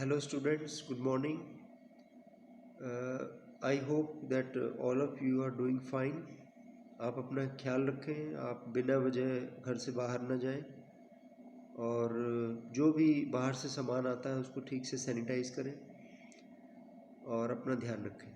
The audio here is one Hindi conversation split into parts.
Hello students, good morning. I hope that all of you are doing fine. आप अपना ख्याल रखें, आप बिना वजह घर से बाहर ना जाएं और जो भी बाहर से सामान आता है उसको ठीक से सैनिटाइज करें और अपना ध्यान रखें।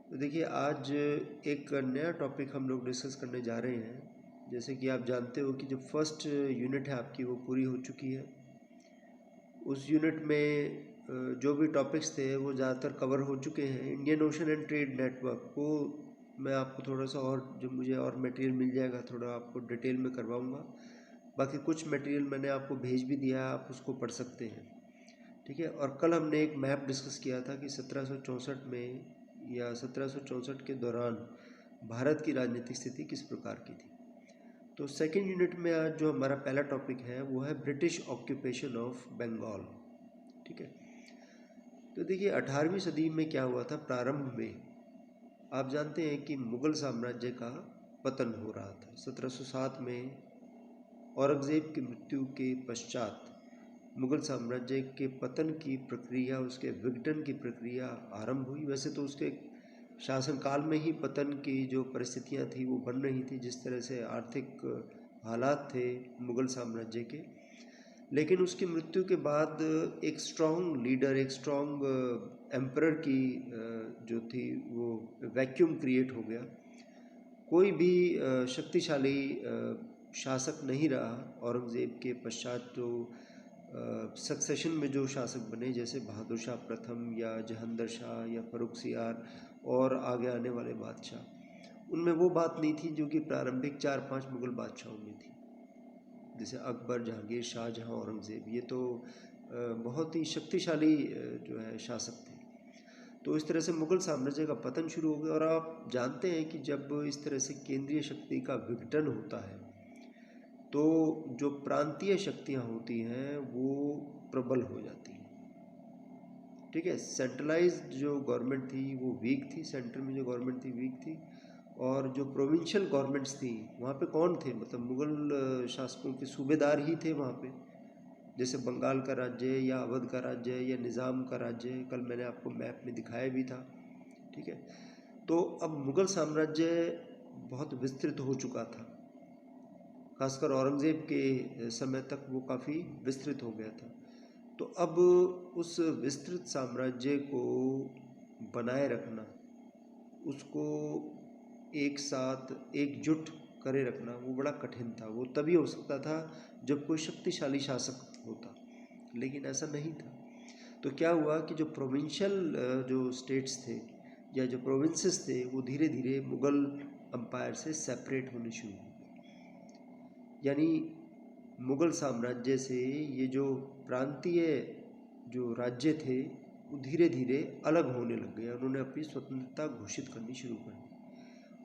तो देखिए आज एक नया टॉपिक हम लोग डिस्कस करने जा रहे हैं। जैसे कि आप जानते हो कि जो फर्स्ट यूनिट है आपकी वो पूरी हो चुकी है। उस यूनिट में जो भी टॉपिक्स थे वो ज़्यादातर कवर हो चुके हैं। Indian ocean and trade network को मैं आपको थोड़ा सा और जो मुझे और मटेरियल मिल जाएगा थोड़ा आपको डिटेल में करवाऊंगा। बाकी कुछ मटेरियल मैंने आपको भेज भी दिया है, आप उसको पढ़ सकते हैं। ठीक है। और कल हमने एक मैप डिस्कस किया था कि 1764 में या 1764 के दौरान भारत की राजनीतिक स्थिति किस प्रकार की थी। तो सेकेंड यूनिट में आज जो हमारा पहला टॉपिक है वो है ब्रिटिश ऑक्यूपेशन ऑफ बंगाल। ठीक है। तो देखिए 18वीं सदी में क्या हुआ था। प्रारंभ में आप जानते हैं कि मुग़ल साम्राज्य का पतन हो रहा था। 1707 में औरंगज़ेब की मृत्यु के पश्चात मुग़ल साम्राज्य के पतन की प्रक्रिया, उसके विघटन की प्रक्रिया आरंभ हुई। वैसे तो उसके शासनकाल में ही पतन की जो परिस्थितियां थी वो बन रही थी, जिस तरह से आर्थिक हालात थे मुग़ल साम्राज्य के। लेकिन उसकी मृत्यु के बाद एक स्ट्रॉन्ग लीडर, एक स्ट्रॉन्ग एम्परर की जो थी वो वैक्यूम क्रिएट हो गया। कोई भी शक्तिशाली शासक नहीं रहा औरंगज़ेब के पश्चात। जो सक्सेशन में जो शासक बने जैसे बहादुर शाह प्रथम या जहांगीर शाह या फ़र्रुखसियार और आगे आने वाले बादशाह, उनमें वो बात नहीं थी जो कि प्रारंभिक 4-5 मुग़ल बादशाहों में थी। जैसे अकबर, जहांगीर, शाहजहाँ, औरंगज़ेब, ये तो बहुत ही शक्तिशाली जो है शासक थे। तो इस तरह से मुग़ल साम्राज्य का पतन शुरू हो गया। और आप जानते हैं कि जब इस तरह से केंद्रीय शक्ति का विघटन होता है तो जो प्रांतीय शक्तियाँ होती हैं वो प्रबल हो जाती हैं। ठीक है। सेंट्रलाइज्ड जो गवर्नमेंट थी वो वीक थी, सेंटर में जो गवर्नमेंट थी वीक थी। और जो प्रोविंशियल गवर्नमेंट्स थी वहाँ पे कौन थे, मतलब मुग़ल शासकों के सूबेदार ही थे वहाँ पे। जैसे बंगाल का राज्य या अवध का राज्य या निज़ाम का राज्य, कल मैंने आपको मैप में दिखाया भी था। ठीक है। तो अब मुग़ल साम्राज्य बहुत विस्तृत हो चुका था, खासकर औरंगज़ेब के समय तक वो काफ़ी विस्तृत हो गया था। तो अब उस विस्तृत साम्राज्य को बनाए रखना, उसको एक साथ एकजुट करे रखना वो बड़ा कठिन था। वो तभी हो सकता था जब कोई शक्तिशाली शासक होता, लेकिन ऐसा नहीं था। तो क्या हुआ कि जो प्रोविंशियल जो स्टेट्स थे या जो प्रोविंसेस थे वो धीरे धीरे मुग़ल अम्पायर से सेपरेट होने शुरू हुए। यानी मुग़ल साम्राज्य से ये जो प्रांतीय जो राज्य थे वो धीरे धीरे अलग होने लग गए। उन्होंने अपनी स्वतंत्रता घोषित करनी शुरू कर दी।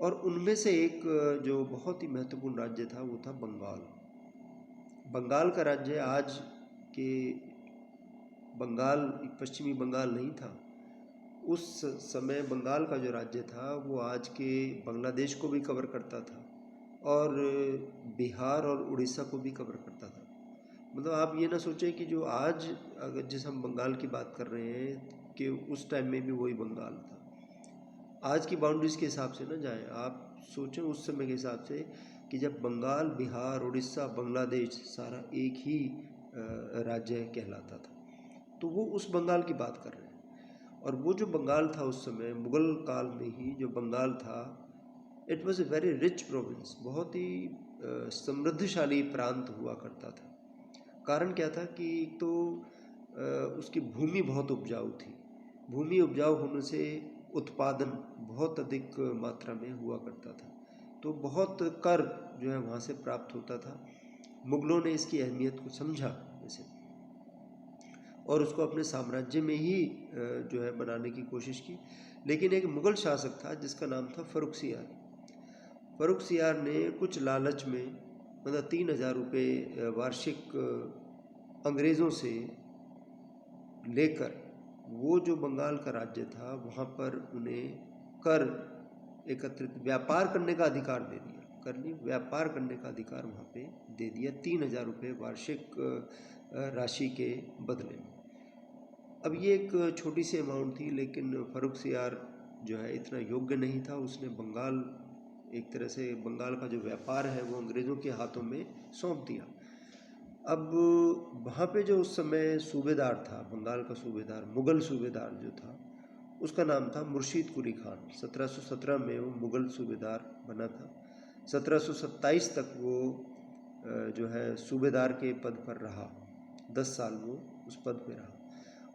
और उनमें से एक जो बहुत ही महत्वपूर्ण राज्य था वो था बंगाल। बंगाल का राज्य आज के बंगाल पश्चिमी बंगाल नहीं था। उस समय बंगाल का जो राज्य था वो आज के बांग्लादेश को भी कवर करता था और बिहार और उड़ीसा को भी कवर करता था। मतलब आप ये ना सोचें कि जो आज अगर जिस हम बंगाल की बात कर रहे हैं कि उस टाइम में भी वही बंगाल था। आज की बाउंड्रीज़ के हिसाब से ना जाएं, आप सोचें उस समय के हिसाब से कि जब बंगाल, बिहार, उड़ीसा, बांग्लादेश सारा एक ही राज्य कहलाता था। तो वो उस बंगाल की बात कर रहे हैं। और वो जो बंगाल था उस समय मुग़ल काल में ही जो बंगाल था, it was a very rich province, बहुत ही समृद्धशाली प्रांत हुआ करता था। कारण क्या था कि एक तो उसकी भूमि बहुत उपजाऊ थी। भूमि उपजाऊ होने से उत्पादन बहुत अधिक मात्रा में हुआ करता था। तो बहुत कर जो है वहाँ से प्राप्त होता था। मुग़लों ने इसकी अहमियत को समझा वैसे, और उसको अपने साम्राज्य में ही जो है बनाने की कोशिश की। लेकिन एक मुग़ल शासक था जिसका नाम था फ़र्रुखसियार। फ़र्रुखसियार ने कुछ लालच में मतलब 3000 रुपये वार्षिक अंग्रेज़ों से लेकर वो जो बंगाल का राज्य था वहाँ पर उन्हें कर एकत्रित व्यापार करने का अधिकार दे दिया। व्यापार करने का अधिकार वहाँ पे दे दिया 3000 रुपये वार्षिक राशि के बदले में। अब ये एक छोटी सी अमाउंट थी, लेकिन फ़र्रुखसियार जो है इतना योग्य नहीं था। उसने बंगाल, एक तरह से बंगाल का जो व्यापार है वो अंग्रेज़ों के हाथों में सौंप दिया। अब वहाँ पे जो उस समय सूबेदार था, बंगाल का सूबेदार, मुग़ल सूबेदार जो था, उसका नाम था मुर्शीद कुली खान। 1717 में वो मुग़ल सूबेदार बना था। 1727 तक वो जो है सूबेदार के पद पर रहा। 10 साल वो उस पद पे रहा।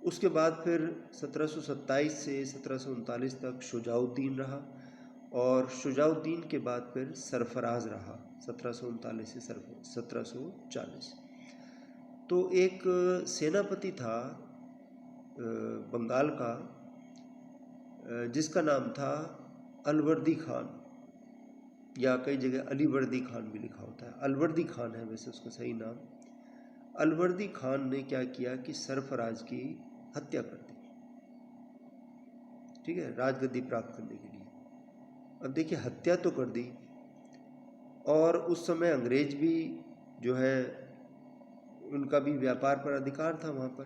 उसके बाद फिर 1727 से 1739 तक शुजाउद्दीन रहा, और शुजाउद्दीन के बाद फिर सरफराज रहा 1739 से 1740। तो एक सेनापति था बंगाल का, जिसका नाम था अलवर्दी खान, या कई जगह अलीवर्दी खान भी लिखा होता है। अलवर्दी खान है वैसे उसका सही नाम। अलवर्दी खान ने क्या किया कि सरफराज की हत्या कर दी, ठीक है, राजगद्दी प्राप्त करने के लिए। अब देखिए, हत्या तो कर दी, और उस समय अंग्रेज भी जो है उनका भी व्यापार पर अधिकार था वहाँ पर।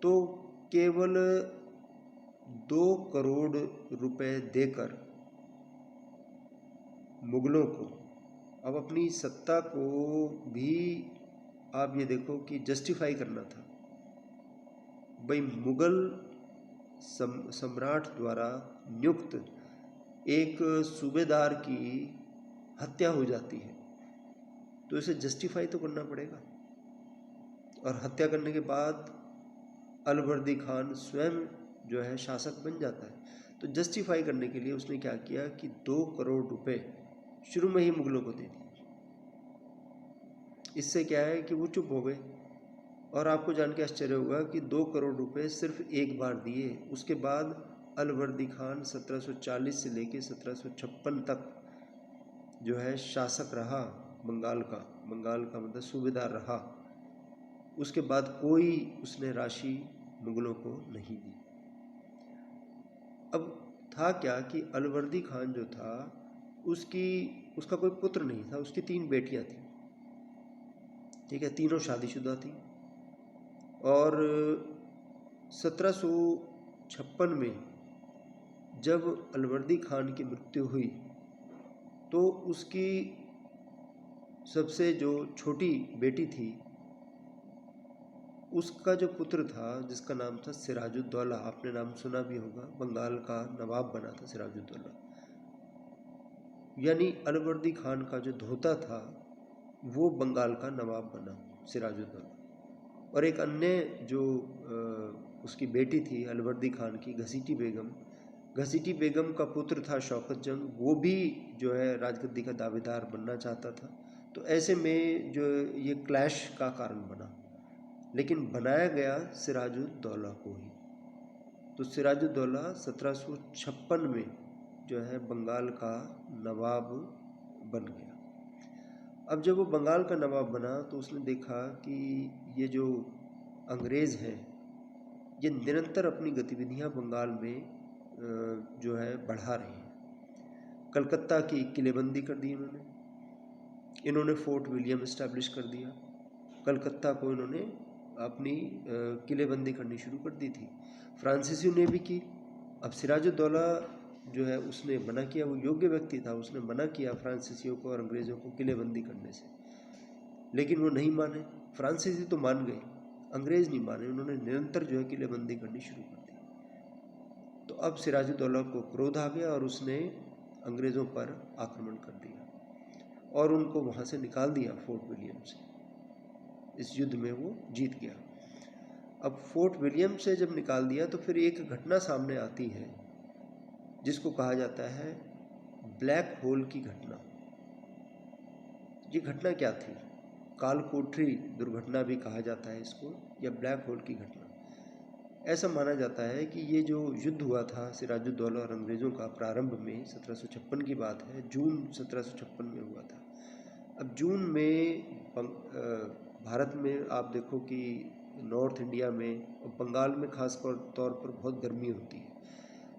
तो केवल 2 करोड़ रुपए देकर मुगलों को अब अपनी सत्ता को भी, आप ये देखो कि जस्टिफाई करना था। भाई, मुगल सम्राट द्वारा नियुक्त एक सूबेदार की हत्या हो जाती है, तो इसे जस्टिफाई तो करना पड़ेगा। और हत्या करने के बाद अलवर्दी खान स्वयं जो है शासक बन जाता है। तो जस्टिफाई करने के लिए उसने क्या किया कि 2 करोड़ रुपए शुरू में ही मुगलों को दे दिए। इससे क्या है कि वो चुप हो गए। और आपको जान के आश्चर्य होगा कि 2 करोड़ रुपए सिर्फ एक बार दिए। उसके बाद अलवर्दी खान 1740 से लेकर 1756 तक जो है शासक रहा बंगाल का मतलब सूबेदार रहा। उसके बाद कोई उसने राशि मुगलों को नहीं दी। अब था क्या कि अलवर्दी खान जो था, उसका कोई पुत्र नहीं था। उसकी 3 बेटियां थीं, ठीक है, तीनों शादीशुदा थी। और 1756 में जब अलवर्दी खान की मृत्यु हुई, तो उसकी सबसे जो छोटी बेटी थी, उसका जो पुत्र था जिसका नाम था सिराजुद्दौला, आपने नाम सुना भी होगा, बंगाल का नवाब बना था सिराजुद्दौला। यानी अलवर्दी खान का जो धोता था वो बंगाल का नवाब बना, सिराजुद्दौला। और एक अन्य जो उसकी बेटी थी अलवर्दी खान की, घसीटी बेगम का पुत्र था शौकत जंग, वो भी जो है राजगद्दी का दावेदार बनना चाहता था। तो ऐसे में जो ये क्लैश का कारण बना, लेकिन बनाया गया सिराजुद्दौला को ही। तो सिराजुद्दौला 1756 में जो है बंगाल का नवाब बन गया। अब जब वो बंगाल का नवाब बना तो उसने देखा कि ये जो अंग्रेज़ हैं, ये निरंतर अपनी गतिविधियां बंगाल में जो है बढ़ा रहे हैं। कलकत्ता की किलेबंदी कर दी इन्होंने फोर्ट विलियम इस्टेब्लिश कर दिया। कलकत्ता को इन्होंने अपनी किलेबंदी करनी शुरू कर दी थी। फ्रांसीसियों ने भी की। अब सिराजुद्दौला जो है उसने मना किया, वो योग्य व्यक्ति था, उसने मना किया फ्रांसीसियों को और अंग्रेज़ों को किलेबंदी करने से, लेकिन वो नहीं माने। फ्रांसीसी तो मान गए, अंग्रेज़ नहीं माने। उन्होंने निरंतर जो है किलेबंदी करनी शुरू कर दी। तो अब सिराजुद्दौला को क्रोध आ गया और उसने अंग्रेज़ों पर आक्रमण कर दिया और उनको वहाँ से निकाल दिया फोर्ट विलियम से। इस युद्ध में वो जीत गया। अब फोर्ट विलियम से जब निकाल दिया तो फिर एक घटना सामने आती है जिसको कहा जाता है ब्लैक होल की घटना। ये घटना क्या थी? कालकोठरी दुर्घटना भी कहा जाता है इसको, या ब्लैक होल की घटना। ऐसा माना जाता है कि ये जो युद्ध हुआ था सिराजुद्दौला और अंग्रेज़ों का प्रारंभ में, 1756 की बात है, जून 1756 में हुआ था। अब जून में भारत में आप देखो कि नॉर्थ इंडिया में और बंगाल में खास तौर पर बहुत गर्मी होती है।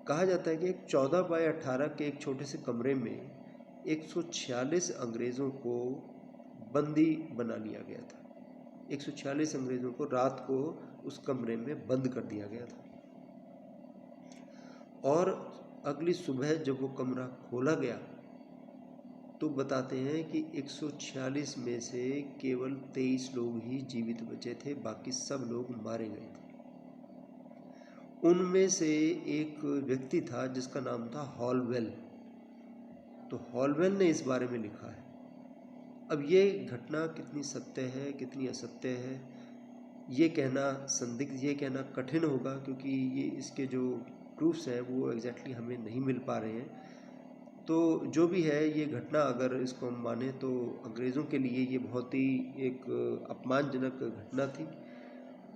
कहा जाता है कि एक 14 बाय 18 के एक छोटे से कमरे में 146 अंग्रेज़ों को बंदी बना लिया गया था। 146 अंग्रेज़ों को रात को उस कमरे में बंद कर दिया गया था। और अगली सुबह जब वो कमरा खोला गया तो बताते हैं कि 146 में से केवल 23 लोग ही जीवित बचे थे, बाकी सब लोग मारे गए थे। उनमें से एक व्यक्ति था जिसका नाम था हॉलवेल। तो हॉलवेल ने इस बारे में लिखा है। अब ये घटना कितनी सत्य है कितनी असत्य है ये कहना संदिग्ध, ये कहना कठिन होगा, क्योंकि ये इसके जो प्रूफ्स हैं वो एग्जैक्टली हमें नहीं मिल पा रहे हैं। तो जो भी है ये घटना अगर इसको हम माने तो अंग्रेज़ों के लिए ये बहुत ही एक अपमानजनक घटना थी।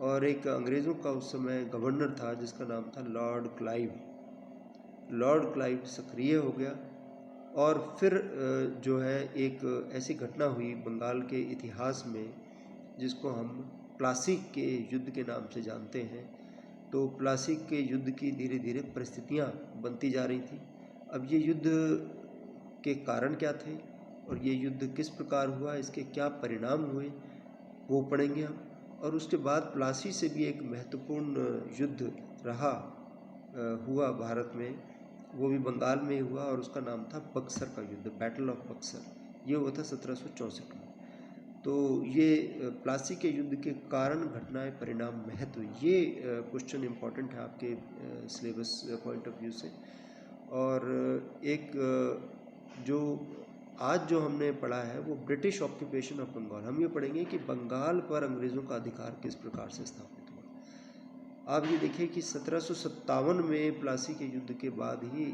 और एक अंग्रेज़ों का उस समय गवर्नर था जिसका नाम था लॉर्ड क्लाइव। लॉर्ड क्लाइव सक्रिय हो गया और फिर जो है एक ऐसी घटना हुई बंगाल के इतिहास में जिसको हम प्लासी के युद्ध के नाम से जानते हैं। तो प्लासी के युद्ध की धीरे धीरे परिस्थितियाँ बनती जा रही थी। अब ये युद्ध के कारण क्या थे और ये युद्ध किस प्रकार हुआ, इसके क्या परिणाम हुए, वो पढ़ेंगे हम। और उसके बाद प्लासी से भी एक महत्वपूर्ण युद्ध रहा हुआ भारत में, वो भी बंगाल में हुआ और उसका नाम था बक्सर का युद्ध, बैटल ऑफ बक्सर। ये हुआ था 1764 में। तो ये प्लासी के युद्ध के कारण घटनाएं परिणाम महत्व, ये क्वेश्चन इम्पॉर्टेंट है आपके सिलेबस पॉइंट ऑफ व्यू से। और एक जो आज जो हमने पढ़ा है वो ब्रिटिश ऑक्यूपेशन ऑफ बंगाल, हम ये पढ़ेंगे कि बंगाल पर अंग्रेज़ों का अधिकार किस प्रकार से स्थापित हुआ। आप ये देखिए कि 1757 में प्लासी के युद्ध के बाद ही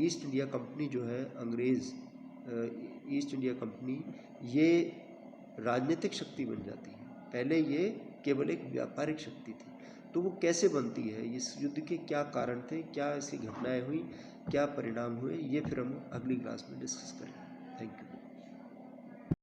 ईस्ट इंडिया कंपनी जो है अंग्रेज़ ईस्ट इंडिया कंपनी ये राजनीतिक शक्ति बन जाती है। पहले ये केवल एक व्यापारिक शक्ति थी। तो वो कैसे बनती है, इस युद्ध के क्या कारण थे, क्या ऐसी घटनाएं हुई, क्या परिणाम हुए, ये फिर हम अगली क्लास में डिस्कस करेंगे। Thank you.